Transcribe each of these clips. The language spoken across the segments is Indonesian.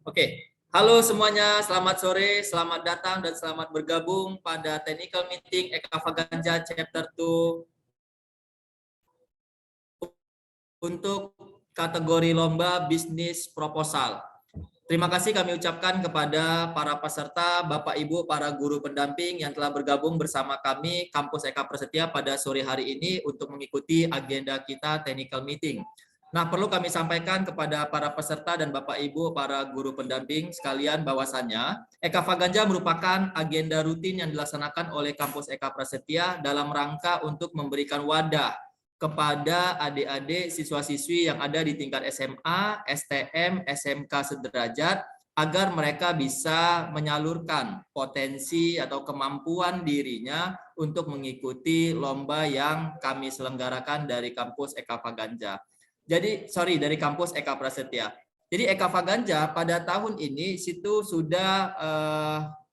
Oke, halo semuanya, selamat sore, selamat datang dan selamat bergabung pada Technical Meeting Eka Faganja Chapter 2 untuk kategori lomba bisnis proposal. Terima kasih kami ucapkan kepada para peserta, Bapak Ibu, para guru pendamping yang telah bergabung bersama kami Kampus Eka Prasetya pada sore hari ini untuk mengikuti agenda kita Technical Meeting. Nah, perlu kami sampaikan kepada para peserta dan Bapak Ibu, para guru pendamping sekalian bahwasannya Eka Faganja merupakan agenda rutin yang dilaksanakan oleh Kampus Eka Prasetya dalam rangka untuk memberikan wadah kepada adik-adik siswa-siswi yang ada di tingkat SMA, STM, SMK sederajat agar mereka bisa menyalurkan potensi atau kemampuan dirinya untuk mengikuti lomba yang kami selenggarakan dari kampus Eka Faganja. Dari kampus Eka Prasetya. Jadi Eka Faganja pada tahun ini situ sudah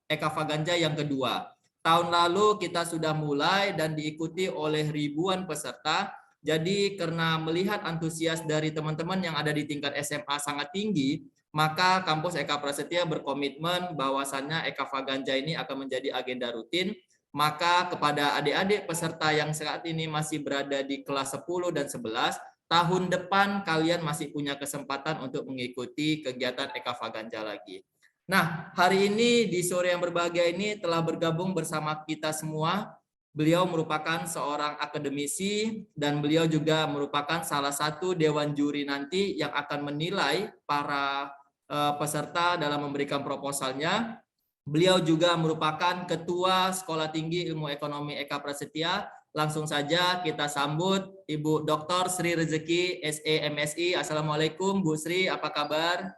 Eka Faganja yang kedua. Tahun lalu kita sudah mulai dan diikuti oleh ribuan peserta. Jadi karena melihat antusias dari teman-teman yang ada di tingkat SMA sangat tinggi, maka kampus Eka Prasetya berkomitmen bahwasannya Eka Faganja ini akan menjadi agenda rutin. Maka kepada adik-adik peserta yang saat ini masih berada di kelas 10 dan 11, tahun depan kalian masih punya kesempatan untuk mengikuti kegiatan Eka Faganja lagi. Nah, hari ini di sore yang berbahagia ini telah bergabung bersama kita semua. Beliau merupakan seorang akademisi dan beliau juga merupakan salah satu dewan juri nanti yang akan menilai para peserta dalam memberikan proposalnya. Beliau juga merupakan Ketua Sekolah Tinggi Ilmu Ekonomi Eka Prasetya. Langsung saja kita sambut Ibu Dr. Sri Rezeki, SE MSI. Assalamualaikum Bu Sri, apa kabar?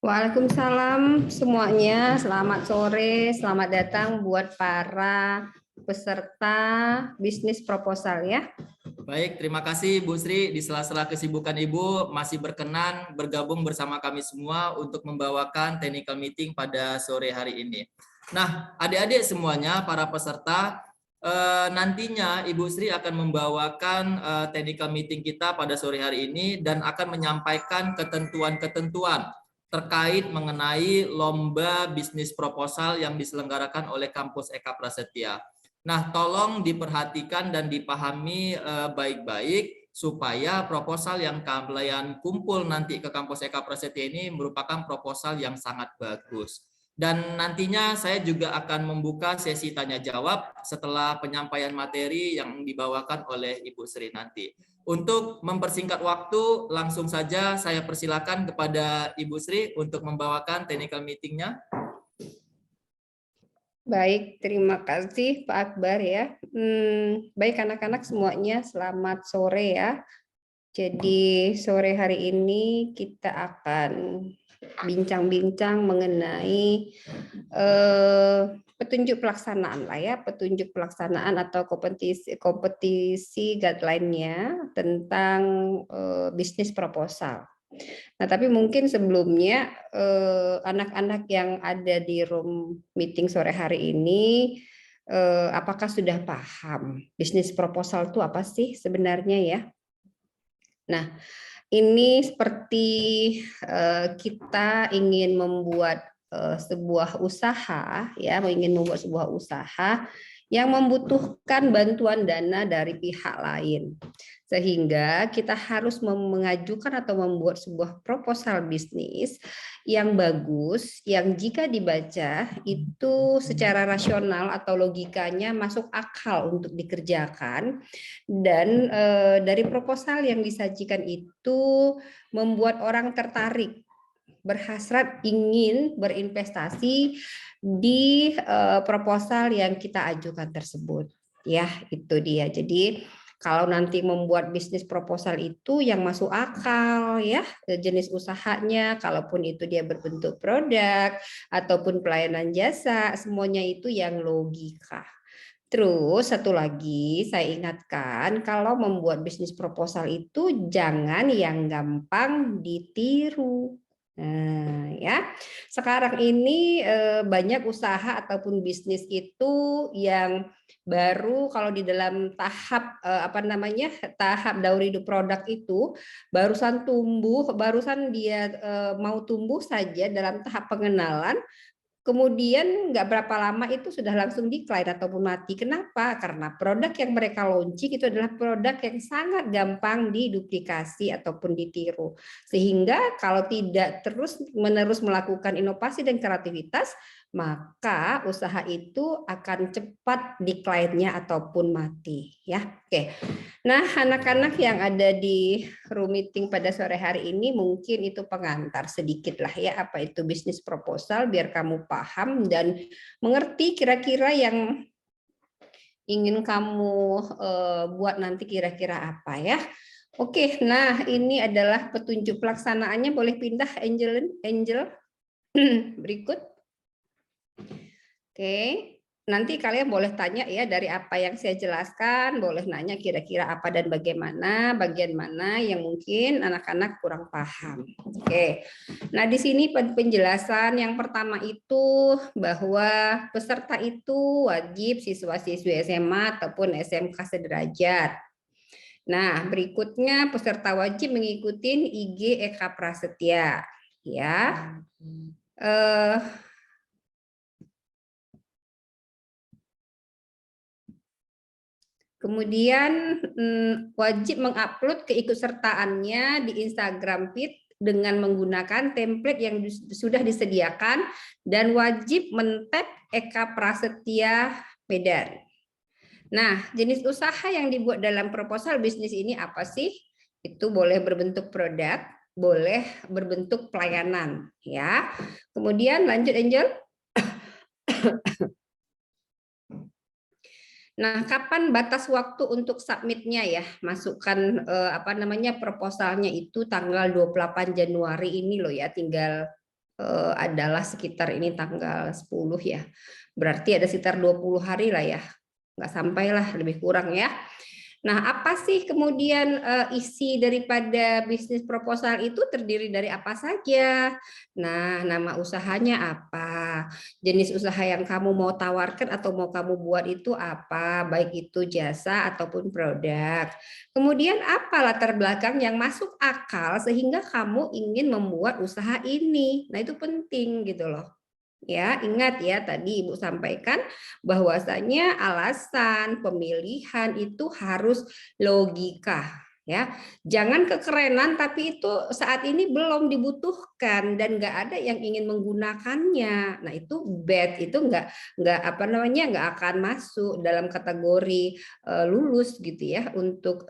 Waalaikumsalam semuanya, selamat sore, selamat datang buat para peserta bisnis proposal ya. Baik, terima kasih Bu Sri. Di sela-sela kesibukan Ibu masih berkenan bergabung bersama kami semua untuk membawakan technical meeting pada sore hari ini. Nah, adik-adik semuanya, para peserta, nantinya Ibu Sri akan membawakan technical meeting kita pada sore hari ini dan akan menyampaikan ketentuan-ketentuan terkait mengenai lomba bisnis proposal yang diselenggarakan oleh Kampus Eka Prasetya. Nah, tolong diperhatikan dan dipahami baik-baik supaya proposal yang kalian kumpul nanti ke Kampus Eka Prasetya ini merupakan proposal yang sangat bagus. Dan nantinya saya juga akan membuka sesi tanya jawab setelah penyampaian materi yang dibawakan oleh Ibu Sri nanti. Untuk mempersingkat waktu, langsung saja saya persilakan kepada Ibu Sri untuk membawakan technical meetingnya. Baik, terima kasih Pak Akbar ya. Baik anak-anak semuanya, selamat sore ya. Jadi sore hari ini kita akan bincang-bincang mengenai petunjuk pelaksanaan lah ya, petunjuk pelaksanaan atau kompetisi guideline-nya tentang bisnis proposal. Nah, tapi mungkin sebelumnya anak-anak yang ada di room meeting sore hari ini apakah sudah paham bisnis proposal itu apa sih sebenarnya ya? Nah, ini seperti kita ingin membuat sebuah usaha ya, ingin membuat sebuah usaha yang membutuhkan bantuan dana dari pihak lain. Sehingga kita harus mengajukan atau membuat sebuah proposal bisnis yang bagus, yang jika dibaca itu secara rasional atau logikanya masuk akal untuk dikerjakan. Dan dari proposal yang disajikan itu membuat orang tertarik, berhasrat ingin berinvestasi di proposal yang kita ajukan tersebut. Ya, itu dia. Jadi kalau nanti membuat bisnis proposal itu yang masuk akal ya, jenis usahanya, kalaupun itu dia berbentuk produk ataupun pelayanan jasa, semuanya itu yang logika. Terus satu lagi saya ingatkan, kalau membuat bisnis proposal itu jangan yang gampang ditiru. Nah, ya. Sekarang ini banyak usaha ataupun bisnis itu yang baru kalau di dalam tahap tahap daur hidup produk itu barusan tumbuh, barusan dia mau tumbuh saja dalam tahap pengenalan. Kemudian nggak berapa lama itu sudah langsung decline ataupun mati. Kenapa? Karena produk yang mereka launching itu adalah produk yang sangat gampang diduplikasi ataupun ditiru. Sehingga kalau tidak terus-menerus melakukan inovasi dan kreativitas, maka usaha itu akan cepat decline-nya ataupun mati. Ya, oke. Nah, anak-anak yang ada di room meeting pada sore hari ini mungkin itu pengantar sedikit lah ya apa itu bisnis proposal biar kamu paham dan mengerti kira-kira yang ingin kamu buat nanti kira-kira apa ya. Oke, nah ini adalah petunjuk pelaksanaannya. Boleh pindah Angel berikut. Oke. Nanti kalian boleh tanya ya dari apa yang saya jelaskan, boleh nanya kira-kira apa dan bagaimana, bagian mana yang mungkin anak-anak kurang paham. Oke. Nah, di sini penjelasan yang pertama itu bahwa peserta itu wajib siswa-siswi SMA ataupun SMK sederajat. Nah, berikutnya peserta wajib mengikuti IG Eka Prasetya, ya. Kemudian wajib mengupload keikutsertaannya di Instagram Feed dengan menggunakan template yang sudah disediakan dan wajib men-tag Eka Prasetya Medan. Nah, jenis usaha yang dibuat dalam proposal bisnis ini apa sih? Itu boleh berbentuk produk, boleh berbentuk pelayanan, ya. Kemudian lanjut Angel. Nah, kapan batas waktu untuk submitnya ya? Masukkan proposalnya itu tanggal 28 Januari ini loh ya, tinggal adalah sekitar ini tanggal 10 ya. Berarti ada sekitar 20 hari lah ya. Nggak sampailah, lebih kurang ya. Nah, apa sih kemudian isi daripada bisnis proposal itu terdiri dari apa saja? Nah, nama usahanya apa? Jenis usaha yang kamu mau tawarkan atau mau kamu buat itu apa? Baik itu jasa ataupun produk. Kemudian apa latar belakang yang masuk akal sehingga kamu ingin membuat usaha ini? Nah, itu penting gitu loh. Ya, ingat ya tadi Ibu sampaikan bahwasanya alasan pemilihan itu harus logika ya. Jangan kekerenan tapi itu saat ini belum dibutuhkan dan nggak ada yang ingin menggunakannya. Nah, itu bad, itu nggak akan masuk dalam kategori lulus gitu ya untuk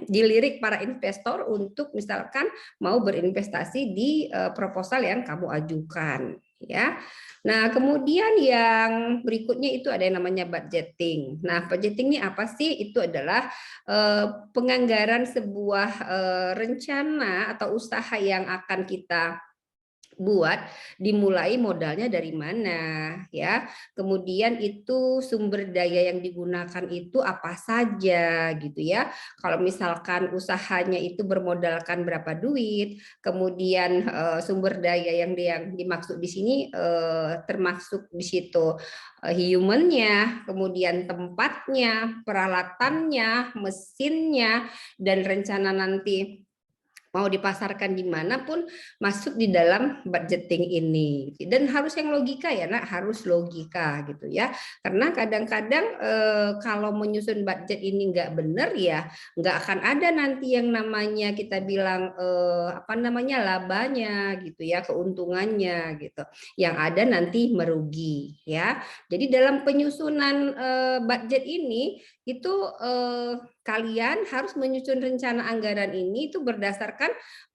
dilirik para investor untuk misalkan mau berinvestasi di proposal yang kamu ajukan ya. Nah, kemudian yang berikutnya itu ada yang namanya budgeting. Nah, budgeting ini apa sih? Itu adalah penganggaran sebuah rencana atau usaha yang akan kita buat, dimulai modalnya dari mana ya, kemudian itu sumber daya yang digunakan itu apa saja gitu ya. Kalau misalkan usahanya itu bermodalkan berapa duit, kemudian sumber daya yang dimaksud di sini termasuk di situ humannya, kemudian tempatnya, peralatannya, mesinnya, dan rencana nanti mau dipasarkan dimanapun masuk di dalam budgeting ini. Dan harus yang logika ya nak, harus logika gitu ya. Karena kadang-kadang kalau menyusun budget ini nggak benar ya nggak akan ada nanti yang namanya kita bilang labanya gitu ya, keuntungannya gitu. Yang ada nanti merugi ya. Jadi dalam penyusunan budget ini itu kalian harus menyusun rencana anggaran ini itu berdasarkan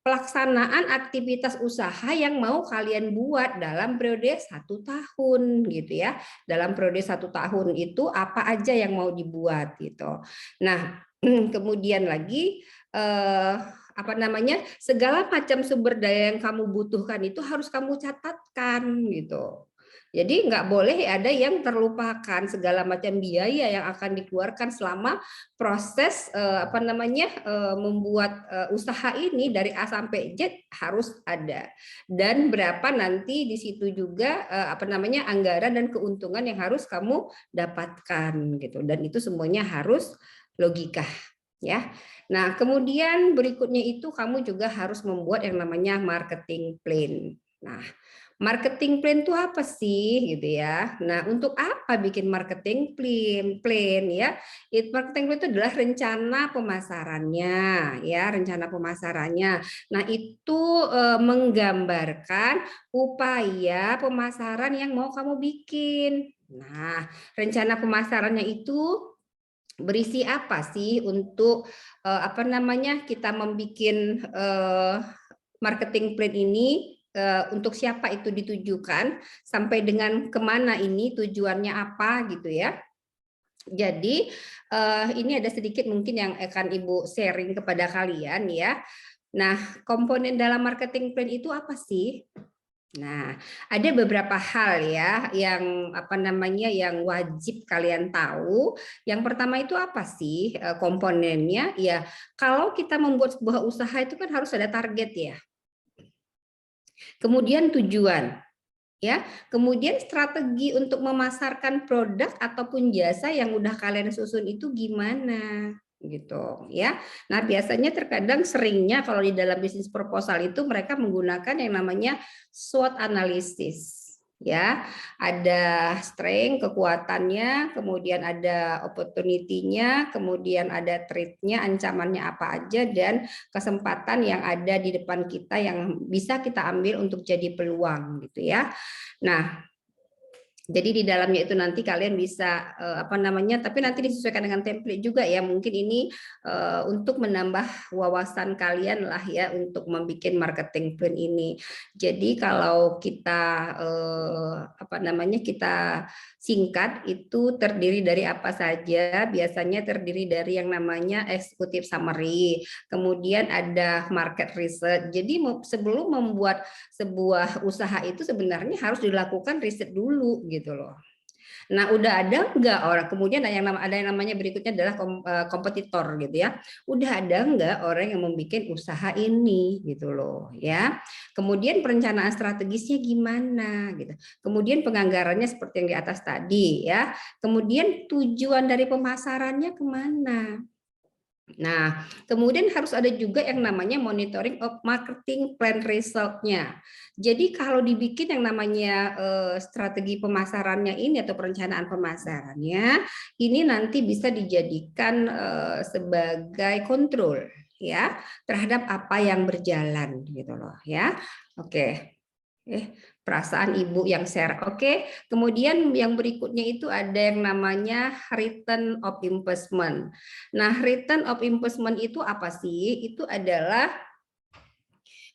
pelaksanaan aktivitas usaha yang mau kalian buat dalam periode 1 tahun gitu ya. Dalam periode 1 tahun itu apa aja yang mau dibuat gitu. Nah, kemudian lagi segala macam sumber daya yang kamu butuhkan itu harus kamu catatkan gitu. Jadi nggak boleh ada yang terlupakan, segala macam biaya yang akan dikeluarkan selama proses membuat usaha ini dari A sampai Z harus ada. Dan berapa nanti di situ juga anggaran dan keuntungan yang harus kamu dapatkan gitu. Dan itu semuanya harus logika ya. Nah, kemudian berikutnya itu kamu juga harus membuat yang namanya marketing plan. Nah, marketing plan itu apa sih gitu ya? Nah, untuk apa bikin marketing plan ya? Marketing plan itu adalah rencana pemasarannya ya, rencana pemasarannya. Nah, itu menggambarkan upaya pemasaran yang mau kamu bikin. Nah, rencana pemasarannya itu berisi apa sih untuk kita membuat marketing plan ini, untuk siapa itu ditujukan, sampai dengan kemana ini tujuannya apa gitu ya. Jadi ini ada sedikit mungkin yang akan Ibu sharing kepada kalian ya. Nah, komponen dalam marketing plan itu apa sih? Nah, ada beberapa hal ya yang yang wajib kalian tahu. Yang pertama itu apa sih komponennya? Ya, kalau kita membuat sebuah usaha itu kan harus ada target ya. Kemudian tujuan, ya. Kemudian strategi untuk memasarkan produk ataupun jasa yang udah kalian susun itu gimana? Gitu ya. Nah, biasanya terkadang seringnya kalau di dalam bisnis proposal itu mereka menggunakan yang namanya SWOT analysis ya. Ada strength, kekuatannya, kemudian ada opportunity-nya, kemudian ada threat-nya, ancamannya apa aja, dan kesempatan yang ada di depan kita yang bisa kita ambil untuk jadi peluang gitu ya. Nah, jadi di dalamnya itu nanti kalian bisa tapi nanti disesuaikan dengan template juga ya. Mungkin ini untuk menambah wawasan kalian lah ya untuk membuat marketing plan ini. Jadi kalau kita kita singkat itu terdiri dari apa saja? Biasanya terdiri dari yang namanya executive summary, kemudian ada market research. Jadi sebelum membuat sebuah usaha itu sebenarnya harus dilakukan riset dulu gitu loh. Nah, udah ada nggak orang, kemudian ada yang namanya berikutnya adalah kompetitor gitu ya. Udah ada nggak orang yang membuat usaha ini gitu loh ya. Kemudian perencanaan strategisnya gimana gitu. Kemudian penganggarannya seperti yang di atas tadi ya. Kemudian tujuan dari pemasarannya kemana. Nah, kemudian harus ada juga yang namanya monitoring of marketing plan result-nya. Jadi kalau dibikin yang namanya strategi pemasarannya ini atau perencanaan pemasarannya, ini nanti bisa dijadikan sebagai kontrol ya terhadap apa yang berjalan gitu loh ya. Oke. Perasaan Ibu yang share. Oke, kemudian yang berikutnya itu ada yang namanya return of investment. Nah, return of investment itu apa sih? Itu adalah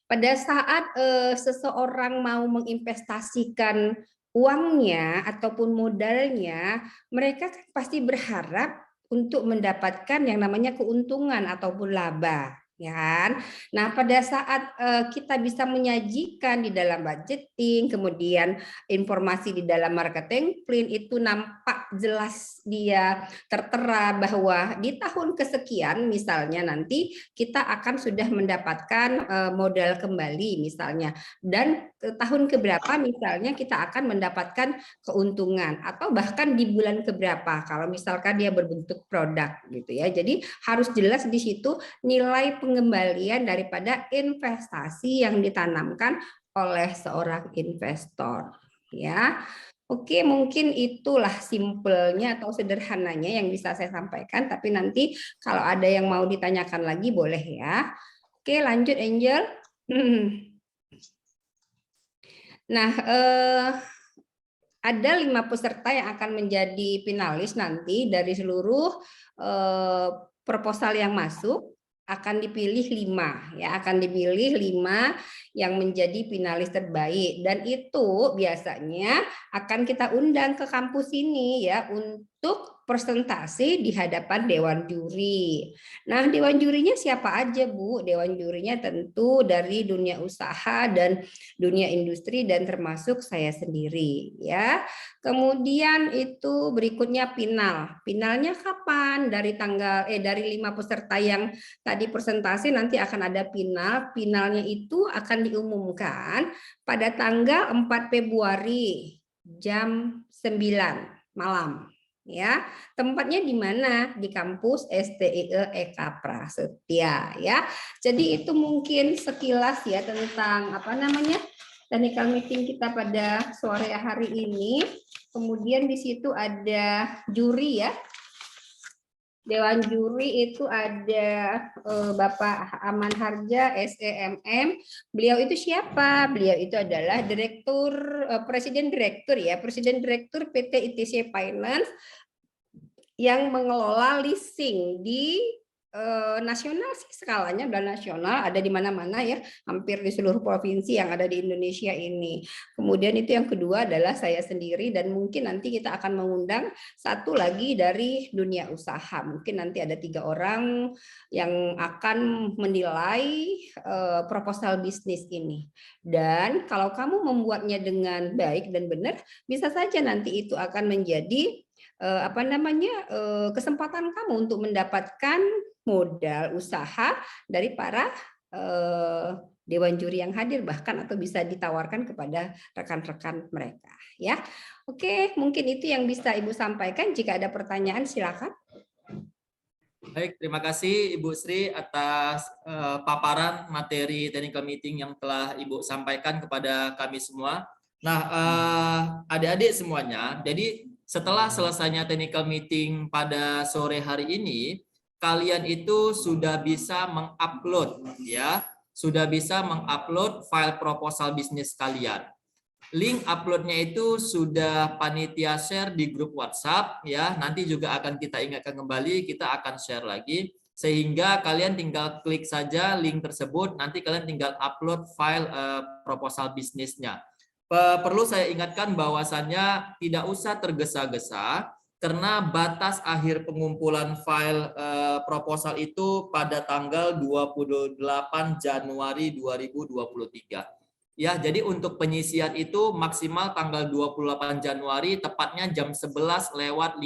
pada saat seseorang mau menginvestasikan uangnya ataupun modalnya, mereka kan pasti berharap untuk mendapatkan yang namanya keuntungan ataupun laba. Ya kan? Nah, pada saat kita bisa menyajikan di dalam budgeting, kemudian informasi di dalam marketing plan itu nampak jelas dia tertera bahwa di tahun kesekian misalnya nanti kita akan sudah mendapatkan modal kembali misalnya, dan tahun keberapa misalnya kita akan mendapatkan keuntungan, atau bahkan di bulan keberapa kalau misalkan dia berbentuk produk gitu ya. Jadi harus jelas di situ nilai pengembalian daripada investasi yang ditanamkan oleh seorang investor ya. Oke, mungkin itulah simpelnya atau sederhananya yang bisa saya sampaikan, tapi nanti kalau ada yang mau ditanyakan lagi boleh ya. Oke, lanjut Angel. Nah, ada 5 peserta yang akan menjadi finalis nanti dari seluruh proposal yang masuk. Akan dipilih 5 ya, akan dipilih 5 yang menjadi finalis terbaik, dan itu biasanya akan kita undang ke kampus ini ya untuk untuk presentasi di hadapan dewan juri. Nah, dewan jurinya siapa aja, Bu? Dewan jurinya tentu dari dunia usaha dan dunia industri dan termasuk saya sendiri, ya. Kemudian itu berikutnya final. Finalnya kapan? Dari 5 peserta yang tadi presentasi nanti akan ada final. Finalnya itu akan diumumkan pada tanggal 4 Februari jam 9 malam. Ya, tempatnya di mana? Di kampus STIE Eka Prasetya, ya. Jadi itu mungkin sekilas ya tentang technical meeting kita pada sore hari ini. Kemudian di situ ada juri ya. Dewan juri itu ada Bapak Aman Harja, SEMM. Beliau itu siapa? Beliau itu adalah Presiden Direktur PT ITC Finance yang mengelola leasing di nasional sih, skalanya udah nasional, ada di mana-mana ya, hampir di seluruh provinsi yang ada di Indonesia ini. Kemudian itu yang kedua adalah saya sendiri, dan mungkin nanti kita akan mengundang satu lagi dari dunia usaha. Mungkin nanti ada 3 orang yang akan menilai proposal bisnis ini. Dan kalau kamu membuatnya dengan baik dan benar, bisa saja nanti itu akan menjadi kesempatan kamu untuk mendapatkan modal usaha dari para dewan juri yang hadir, bahkan atau bisa ditawarkan kepada rekan-rekan mereka, ya. Oke, mungkin itu yang bisa Ibu sampaikan. Jika ada pertanyaan silakan. Baik, terima kasih Ibu Sri atas paparan materi technical meeting yang telah Ibu sampaikan kepada kami semua. Nah, adik-adik semuanya, jadi setelah selesainya technical meeting pada sore hari ini, kalian itu sudah bisa mengupload ya, sudah bisa mengupload file proposal bisnis kalian. Link uploadnya itu sudah panitia share di grup WhatsApp ya. Nanti juga akan kita ingatkan kembali, kita akan share lagi sehingga kalian tinggal klik saja link tersebut, nanti kalian tinggal upload file proposal bisnisnya. Perlu saya ingatkan bahwasannya tidak usah tergesa-gesa karena batas akhir pengumpulan file proposal itu pada tanggal 28 Januari 2023. Ya, jadi untuk penyisian itu maksimal tanggal 28 Januari, tepatnya jam 11:59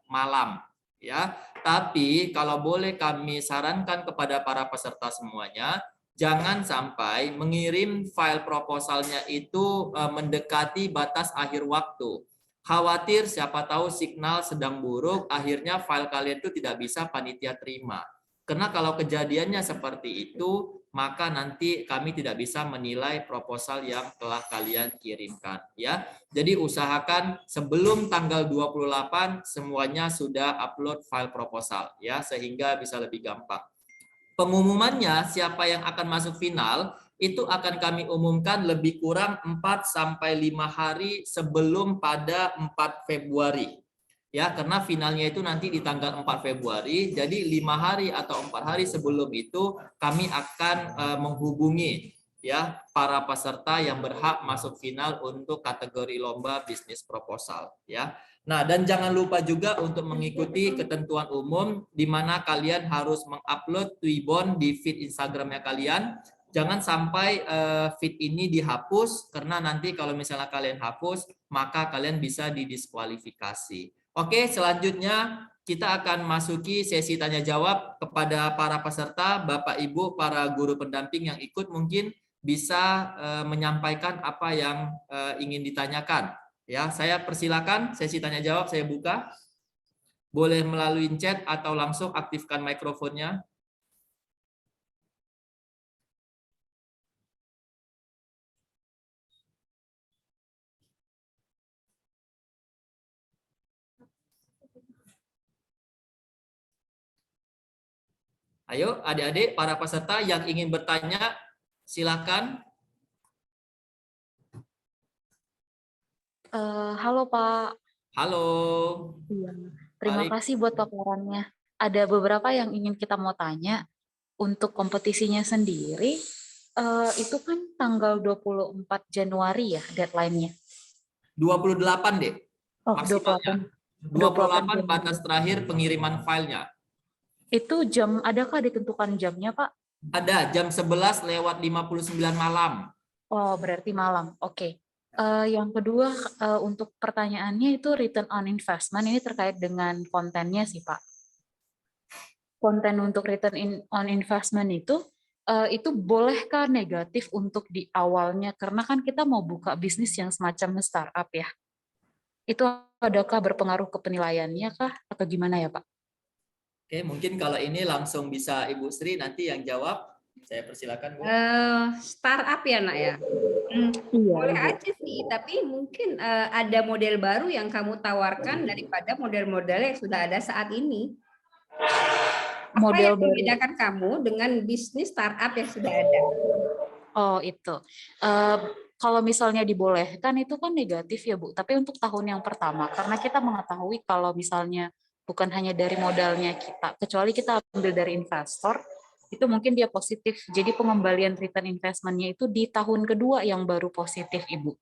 malam. Ya, tapi kalau boleh kami sarankan kepada para peserta semuanya, jangan sampai mengirim file proposalnya itu mendekati batas akhir waktu. Khawatir siapa tahu signal sedang buruk, akhirnya file kalian itu tidak bisa panitia terima. Karena kalau kejadiannya seperti itu, maka nanti kami tidak bisa menilai proposal yang telah kalian kirimkan ya. Jadi usahakan sebelum tanggal 28 semuanya sudah upload file proposal ya, sehingga bisa lebih gampang. Pengumumannya siapa yang akan masuk final itu akan kami umumkan lebih kurang 4-5 hari sebelum pada 4 Februari. Ya, karena finalnya itu nanti di tanggal 4 Februari, jadi 5 hari atau 4 hari sebelum itu kami akan menghubungi ya para peserta yang berhak masuk final untuk kategori lomba bisnis proposal ya. Nah, dan jangan lupa juga untuk mengikuti ketentuan umum di mana kalian harus mengupload Twibbon di feed Instagramnya kalian. Jangan sampai feed ini dihapus karena nanti kalau misalnya kalian hapus, maka kalian bisa didiskualifikasi. Oke, selanjutnya kita akan masuki sesi tanya jawab kepada para peserta, Bapak Ibu, para guru pendamping yang ikut mungkin bisa menyampaikan apa yang ingin ditanyakan. Ya, saya persilakan sesi tanya jawab saya buka. Boleh melalui chat atau langsung aktifkan mikrofonnya. Ayo adik-adik para peserta yang ingin bertanya silakan. Halo Pak. Halo. Iya. Terima kasih buat paparannya. Ada beberapa yang ingin kita mau tanya. Untuk kompetisinya sendiri, itu kan tanggal 24 Januari ya deadline-nya? 28 deh. Oh, Maksimalnya. 28. 28 jam. batas terakhir pengiriman filenya. Itu jam, adakah ditentukan jamnya, Pak? Ada jam 11 lewat 59 malam. Oh, berarti malam. Oke. Yang kedua, untuk pertanyaannya itu return on investment, ini terkait dengan kontennya sih, Pak. Konten untuk return on investment itu bolehkah negatif untuk di awalnya? Karena kan kita mau buka bisnis yang semacam startup ya. Itu adakah berpengaruh ke penilaiannya kah? Atau gimana ya, Pak? Oke, mungkin kalau ini langsung bisa Ibu Sri nanti yang jawab. Saya persilakan, Bu. Startup ya, Nak ya. Iya, Boleh Ibu. aja sih, tapi mungkin ada model baru yang kamu tawarkan daripada model-model yang sudah ada saat ini. Apa Model yang baru. membedakan kamu dengan bisnis startup yang sudah ada? Oh, itu. Kalau misalnya dibolehkan itu kan negatif ya, Bu. Tapi untuk tahun yang pertama, karena kita mengetahui kalau misalnya bukan hanya dari modalnya kita, kecuali kita ambil dari investor, itu mungkin dia positif. Jadi pengembalian return investment-nya itu di tahun kedua yang baru positif, Ibu.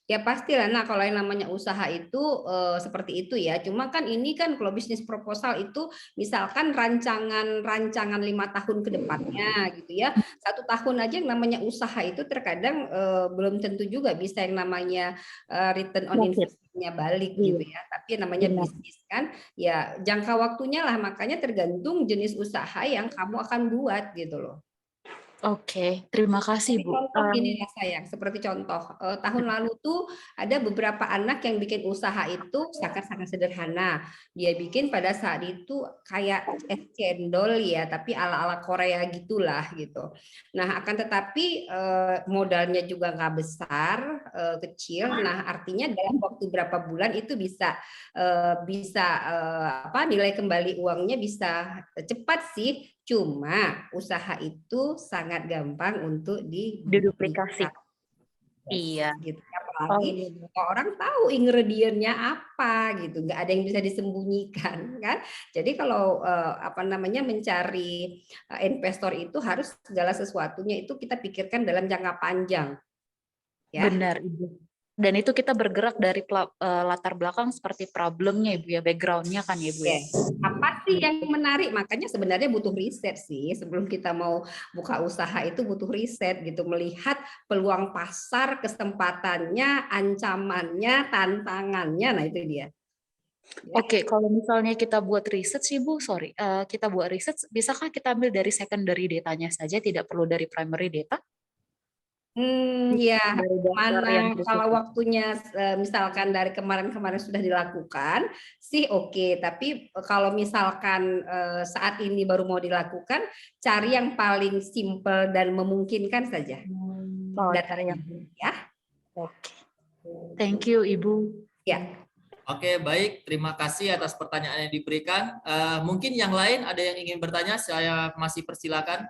Ya pastilah. Nah, kalau yang namanya usaha itu seperti itu ya. Cuma kan ini kan kalau bisnis proposal itu misalkan rancangan 5 tahun ke depannya gitu ya. 1 tahun aja yang namanya usaha itu terkadang belum tentu juga bisa yang namanya return on Profit. investment-nya balik Iya, gitu ya. Tapi yang namanya benar. bisnis kan ya jangka waktunya lah, makanya tergantung jenis usaha yang kamu akan buat gitu loh. Oke, terima kasih, Seperti Bu. contoh gini ya sayang, seperti contoh tahun lalu tuh ada beberapa anak yang bikin usaha itu sangat-sangat sederhana. Dia bikin pada saat itu kayak es cendol ya, tapi ala-ala Korea gitulah gitu. Nah, akan tetapi modalnya juga nggak besar, kecil. Nah, artinya dalam waktu berapa bulan itu bisa nilai kembali uangnya bisa cepat sih. Cuma usaha itu sangat gampang untuk Diduplikasi. diduplikasi. Iya. Gitu. Oh, Apalagi iya. orang tahu ingredientnya apa gitu, nggak ada yang bisa disembunyikan kan. Jadi kalau mencari investor itu harus segala sesuatunya itu kita pikirkan dalam jangka panjang. Ya. Benar, Ibu. Dan itu kita bergerak dari latar belakang seperti problemnya, Ibu ya, background-nya kan, Ibu ya. Yes. Apa sih yang menarik? Makanya sebenarnya butuh riset sih. Sebelum kita mau buka usaha itu butuh riset gitu. Melihat peluang pasar, kesempatannya, ancamannya, tantangannya. Nah itu dia. Ya. Oke, kalau misalnya kita buat riset sih, Bu, kita buat riset, bisakah kita ambil dari secondary datanya saja, tidak perlu dari primary data? Ya, Dari dasar yang mana kalau tertutup. waktunya misalkan dari kemarin-kemarin sudah dilakukan sih oke, tapi kalau misalkan saat ini baru mau dilakukan, cari yang paling simple dan memungkinkan saja. Oh, Datanya, cari yang ya. Oke. Thank you, Ibu. Ya. Oke, baik. Terima kasih atas pertanyaan yang diberikan. Mungkin yang lain ada yang ingin bertanya, saya masih persilakan.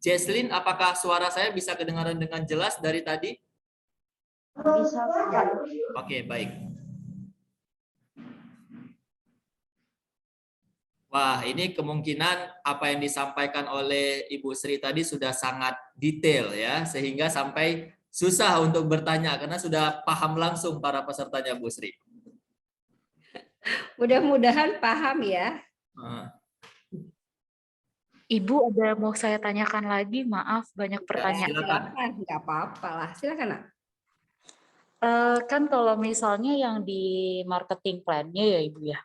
Jesslyn, apakah suara saya bisa kedengaran dengan jelas dari tadi? Bisa. Oke, baik. Wah, ini kemungkinan apa yang disampaikan oleh Ibu Sri tadi sudah sangat detail ya, sehingga sampai susah untuk bertanya karena sudah paham langsung para pesertanya, Bu Sri. Mudah-mudahan paham ya. Ibu ada mau saya tanyakan lagi, maaf banyak pertanyaan. Silakan, nggak apa-apa lah. Silakan, Nak. Kan kalau misalnya yang di marketing plan-nya ya Ibu ya,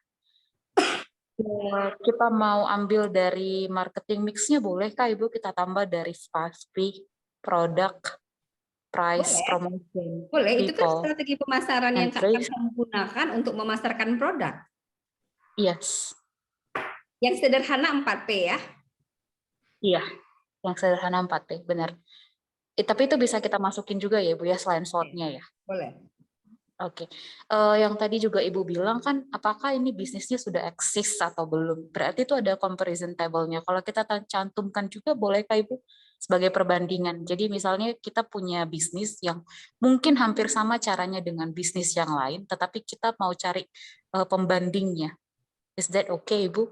kita mau ambil dari marketing mix-nya bolehkah Ibu kita tambah dari 5P, product, price, Boleh. promotion, Boleh, itu kan people, strategi pemasaran yang and akan place? kamu gunakan untuk memasarkan produk. Yes. Yang sederhana 4P ya. Iya, yang sederhana 4P, benar. Tapi itu bisa kita masukin juga ya Ibu ya, selain SWOT-nya ya? Boleh. Oke, yang tadi juga Ibu bilang kan, apakah ini bisnisnya sudah eksis atau belum? Berarti itu ada comparison table-nya. Kalau kita cantumkan juga, bolehkah Ibu sebagai perbandingan? Jadi misalnya kita punya bisnis yang mungkin hampir sama caranya dengan bisnis yang lain, tetapi kita mau cari pembandingnya. Is that okay, Ibu?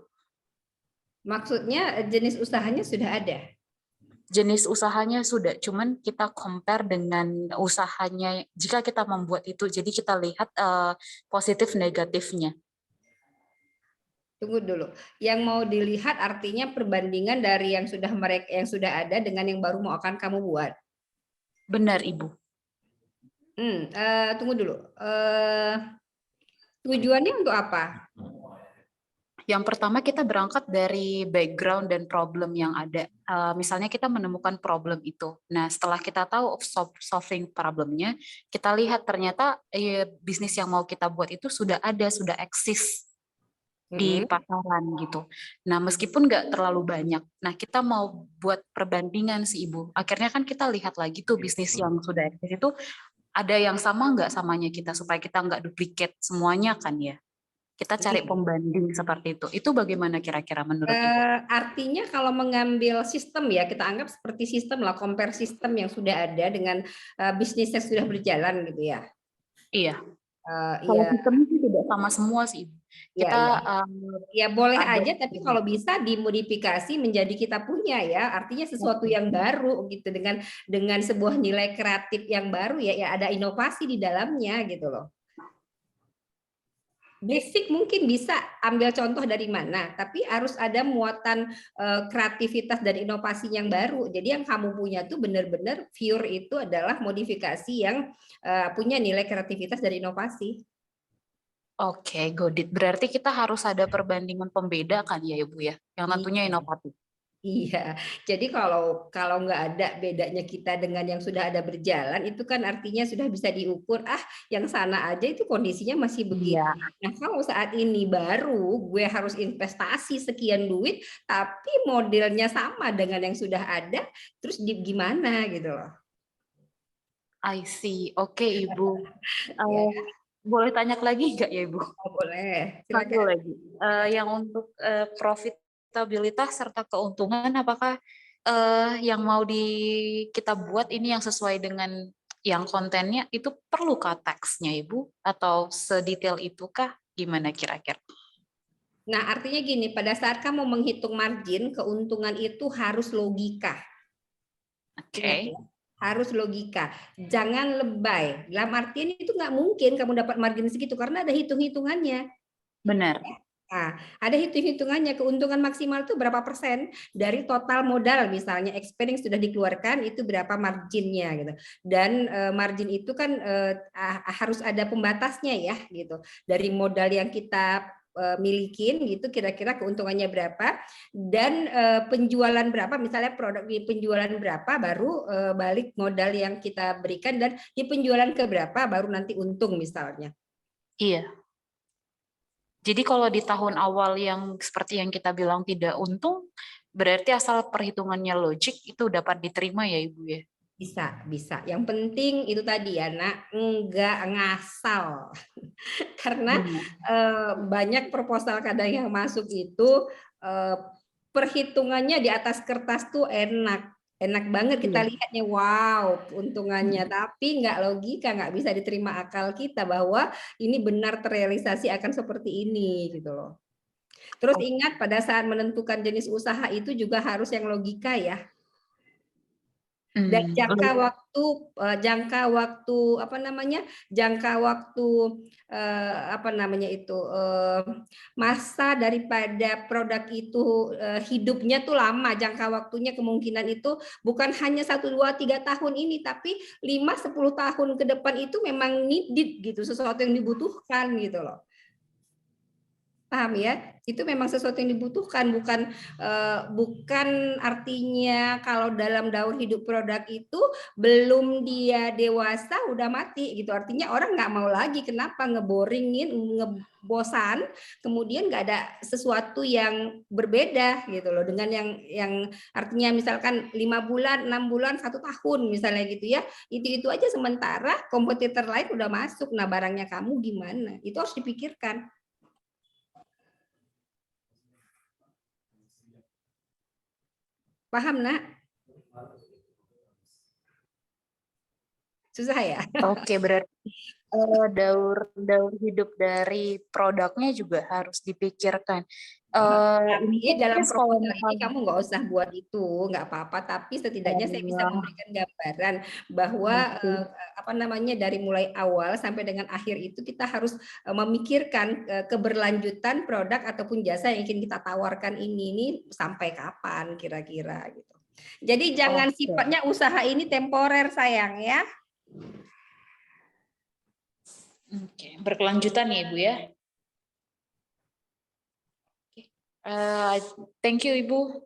Maksudnya jenis usahanya sudah ada? jenis usahanya sudah, cuman kita compare dengan usahanya jika kita membuat itu, jadi kita lihat positif negatifnya. Tunggu dulu. Yang mau dilihat artinya perbandingan dari yang sudah ada dengan yang baru mau akan kamu buat. Benar, Ibu. Tunggu dulu. Tujuannya untuk apa? Yang pertama kita berangkat dari background dan problem yang ada. Misalnya kita menemukan problem itu. Nah, setelah kita tahu solving problemnya, kita lihat ternyata bisnis yang mau kita buat itu sudah ada, sudah eksis di pasaran gitu. Nah, meskipun nggak terlalu banyak. Nah, kita mau buat perbandingan sih Ibu. Akhirnya kan kita lihat lagi tuh bisnis yang sudah eksis itu ada yang sama nggak samanya kita, supaya kita nggak duplicate semuanya kan ya. Kita cari pembanding seperti itu. Itu bagaimana kira-kira menurut Ibu? Artinya kalau mengambil sistem ya, kita anggap seperti sistem lah, compare sistem yang sudah ada dengan bisnis yang sudah berjalan gitu ya. Iya. Kalau sistemnya sih tidak sama semua sih. Kita ya boleh aja, tapi kalau bisa dimodifikasi menjadi kita punya ya. Artinya sesuatu yang baru gitu, dengan sebuah nilai kreatif yang baru ya ada inovasi di dalamnya gitu loh. Basic mungkin bisa ambil contoh dari mana, tapi harus ada muatan kreativitas dan inovasi yang baru. Jadi yang kamu punya tuh benar-benar pure itu adalah modifikasi yang punya nilai kreativitas dan inovasi. Oke, got it. Berarti kita harus ada perbandingan pembeda kan ya Ibu ya, yang tentunya inovatif. Iya, jadi kalau nggak ada bedanya kita dengan yang sudah ada berjalan, itu kan artinya sudah bisa diukur, yang sana aja itu kondisinya masih begitu. Iya. Nah, kalau saat ini baru gue harus investasi sekian duit, tapi modelnya sama dengan yang sudah ada, terus gimana gitu loh. I see. Oke, Ibu. Boleh tanya lagi nggak ya Ibu? Oh, boleh. Satu lagi. Yang untuk profitabilitas serta keuntungan, apakah yang mau kita buat ini yang sesuai dengan yang kontennya itu perlukah teksnya Ibu? Atau sedetail itukah? Gimana kira-kira? Nah, artinya gini, pada saat kamu menghitung margin, keuntungan itu harus logika. Oke. Harus logika, jangan lebay. Dalam artian itu nggak mungkin kamu dapat margin segitu karena ada hitung-hitungannya. Benar. Nah, ada hitung-hitungannya, keuntungan maksimal itu berapa persen dari total modal, misalnya expense sudah dikeluarkan itu berapa marginnya gitu. Dan margin itu kan harus ada pembatasnya ya gitu. Dari modal yang kita milikin gitu, kira-kira keuntungannya berapa, dan penjualan berapa, misalnya produk di penjualan berapa baru balik modal yang kita berikan, dan di penjualan ke berapa baru nanti untung misalnya. Iya. Jadi kalau di tahun awal yang seperti yang kita bilang tidak untung, berarti asal perhitungannya logik itu dapat diterima ya Ibu ya? Bisa. Yang penting itu tadi ya, Nak, enggak ngasal. Karena banyak proposal kadang yang masuk itu perhitungannya di atas kertas tuh enak banget kita lihatnya, wow keuntungannya, tapi nggak logika, nggak bisa diterima akal kita bahwa ini benar terrealisasi akan seperti ini gitu loh. Terus ingat pada saat menentukan jenis usaha itu juga harus yang logika ya. Dan jangka waktu masa daripada produk itu hidupnya tuh lama, jangka waktunya kemungkinan itu bukan hanya 1, 2, 3 tahun ini, tapi 5, 10 tahun ke depan itu memang needed gitu, sesuatu yang dibutuhkan gitu loh. Paham ya? Itu memang sesuatu yang dibutuhkan, bukan artinya kalau dalam daur hidup produk itu belum dia dewasa udah mati gitu. Artinya orang nggak mau lagi, kenapa, ngeboringin, ngebosan, kemudian nggak ada sesuatu yang berbeda gitu loh dengan yang artinya misalkan 5 bulan, 6 bulan, 1 tahun misalnya gitu ya. Itu aja, sementara kompetitor lain udah masuk. Nah, barangnya kamu gimana? Itu harus dipikirkan. Paham, Nak? Susah ya? Oke, berarti daur hidup dari produknya juga harus dipikirkan. Ini dalam kalau proposal ini kamu nggak usah buat itu, nggak apa-apa. Tapi setidaknya saya bisa memberikan gambaran bahwa apa namanya dari mulai awal sampai dengan akhir itu kita harus memikirkan keberlanjutan produk ataupun jasa yang ingin kita tawarkan ini sampai kapan kira-kira gitu. Jadi jangan sifatnya usaha ini temporer sayang ya. Oke, berkelanjutan ya Ibu ya. Thank you Ibu.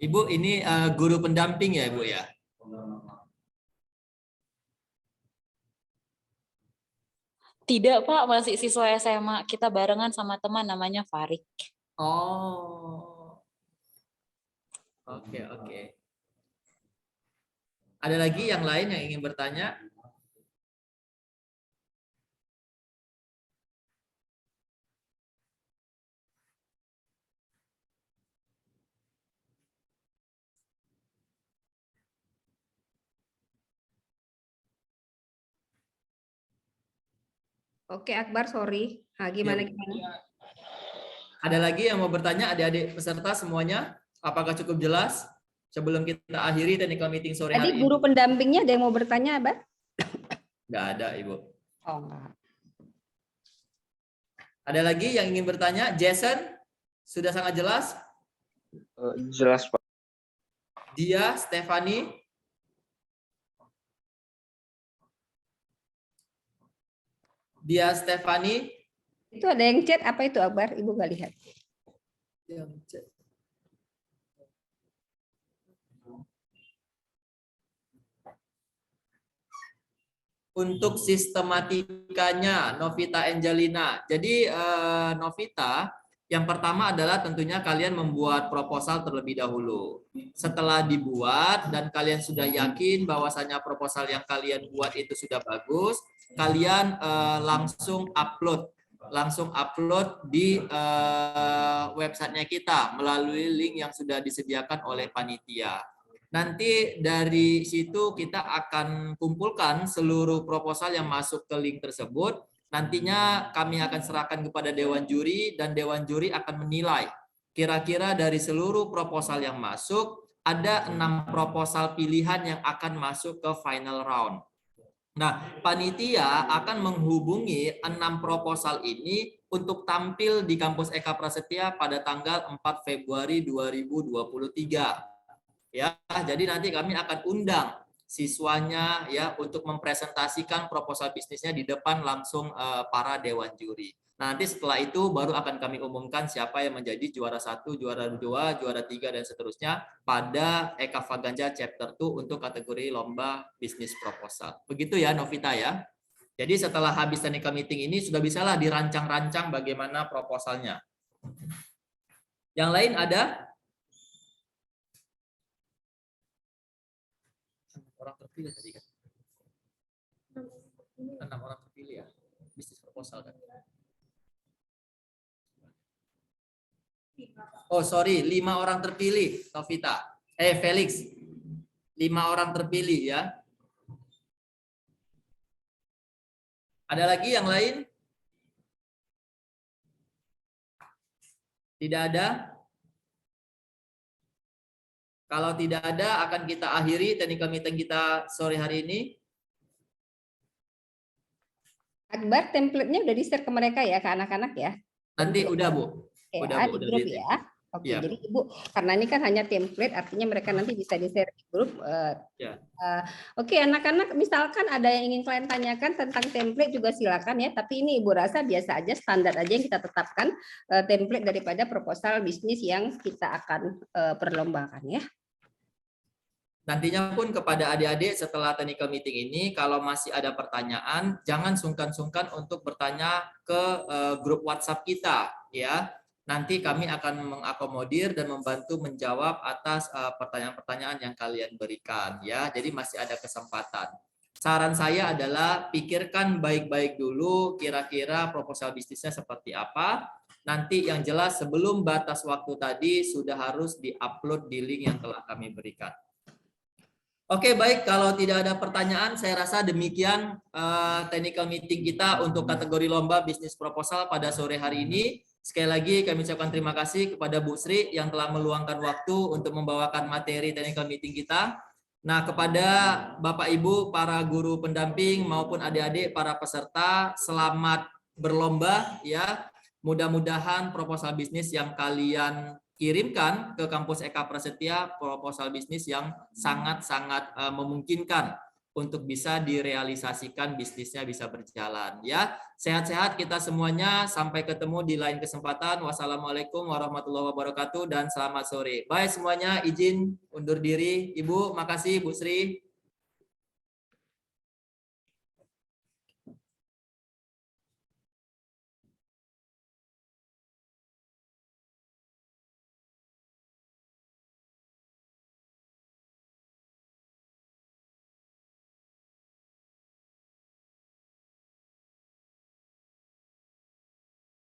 Ibu ini guru pendamping ya Ibu ya? Tidak Pak, masih siswa SMA, kita barengan sama teman namanya Farik. Oh, oke. Ada lagi yang lain yang ingin bertanya? Oke Akbar, sorry. Gimana? Ada lagi yang mau bertanya adik-adik peserta semuanya? Apakah cukup jelas? Sebelum kita akhiri technical meeting sore hari Tadi guru pendampingnya ada yang mau bertanya, Abah? Nggak ada, Ibu. Oh, enggak. Ada lagi yang ingin bertanya? Jason, sudah sangat jelas? Jelas, Pak. Dia, Stefani? Dia, Stefani? Itu ada yang chat, apa itu Akbar? Ibu nggak lihat. Yang chat. Untuk sistematikanya, Novita Angelina. Jadi Novita, yang pertama adalah tentunya kalian membuat proposal terlebih dahulu. Setelah dibuat dan kalian sudah yakin bahwasanya proposal yang kalian buat itu sudah bagus, kalian langsung upload di websitenya kita melalui link yang sudah disediakan oleh panitia. Nanti dari situ kita akan kumpulkan seluruh proposal yang masuk ke link tersebut. Nantinya kami akan serahkan kepada Dewan Juri dan Dewan Juri akan menilai. Kira-kira dari seluruh proposal yang masuk, ada 6 proposal pilihan yang akan masuk ke final round. Nah, panitia akan menghubungi 6 proposal ini untuk tampil di kampus Eka Prasetya pada tanggal 4 Februari 2023. Ya, jadi nanti kami akan undang siswanya ya untuk mempresentasikan proposal bisnisnya di depan langsung para dewan juri. Nanti setelah itu baru akan kami umumkan siapa yang menjadi juara 1, juara 2, juara 3 dan seterusnya pada Eka Faganja chapter 2 untuk kategori lomba bisnis proposal. Begitu ya Novita ya. Jadi setelah habis technical meeting ini sudah bisalah dirancang-rancang bagaimana proposalnya. Yang lain ada? Orang terpilih tadi kan? 6 orang terpilih ya, bisnis proposal kan? Oh sorry, 5 orang terpilih, Novita. Felix, 5 orang terpilih ya. Ada lagi yang lain? Tidak ada? Kalau tidak ada, akan kita akhiri technical meeting kita sore hari ini. Akbar, template-nya udah di-share ke mereka ya, ke anak-anak ya? Nanti udah Bu. Oke, Udah Bu, di udah grup di ya. Oke, ya. jadi Ibu, karena ini kan hanya template, artinya mereka nanti bisa di-share di grup. Ya. Oke, anak-anak, misalkan ada yang ingin kalian tanyakan tentang template juga silakan ya. Tapi ini Ibu rasa biasa aja, standar aja yang kita tetapkan template daripada proposal bisnis yang kita akan perlombakan ya. Nantinya pun kepada adik-adik setelah technical meeting ini, kalau masih ada pertanyaan, jangan sungkan-sungkan untuk bertanya ke grup WhatsApp kita, ya. Nanti kami akan mengakomodir dan membantu menjawab atas pertanyaan-pertanyaan yang kalian berikan, ya. Jadi masih ada kesempatan. Saran saya adalah pikirkan baik-baik dulu kira-kira proposal bisnisnya seperti apa. Nanti yang jelas sebelum batas waktu tadi sudah harus di-upload di link yang telah kami berikan. Oke, baik. Kalau tidak ada pertanyaan, saya rasa demikian technical meeting kita untuk kategori lomba bisnis proposal pada sore hari ini. Sekali lagi kami ucapkan terima kasih kepada Bu Sri yang telah meluangkan waktu untuk membawakan materi technical meeting kita. Nah, kepada Bapak Ibu, para guru pendamping maupun adik-adik para peserta, selamat berlomba ya. Mudah-mudahan proposal bisnis yang kalian kirimkan ke kampus Eka Prasetya, proposal bisnis yang sangat-sangat memungkinkan untuk bisa direalisasikan, bisnisnya bisa berjalan ya. Sehat-sehat kita semuanya, sampai ketemu di lain kesempatan. Wassalamualaikum warahmatullahi wabarakatuh dan selamat sore. Bye semuanya, izin undur diri. Ibu, makasih Bu Sri.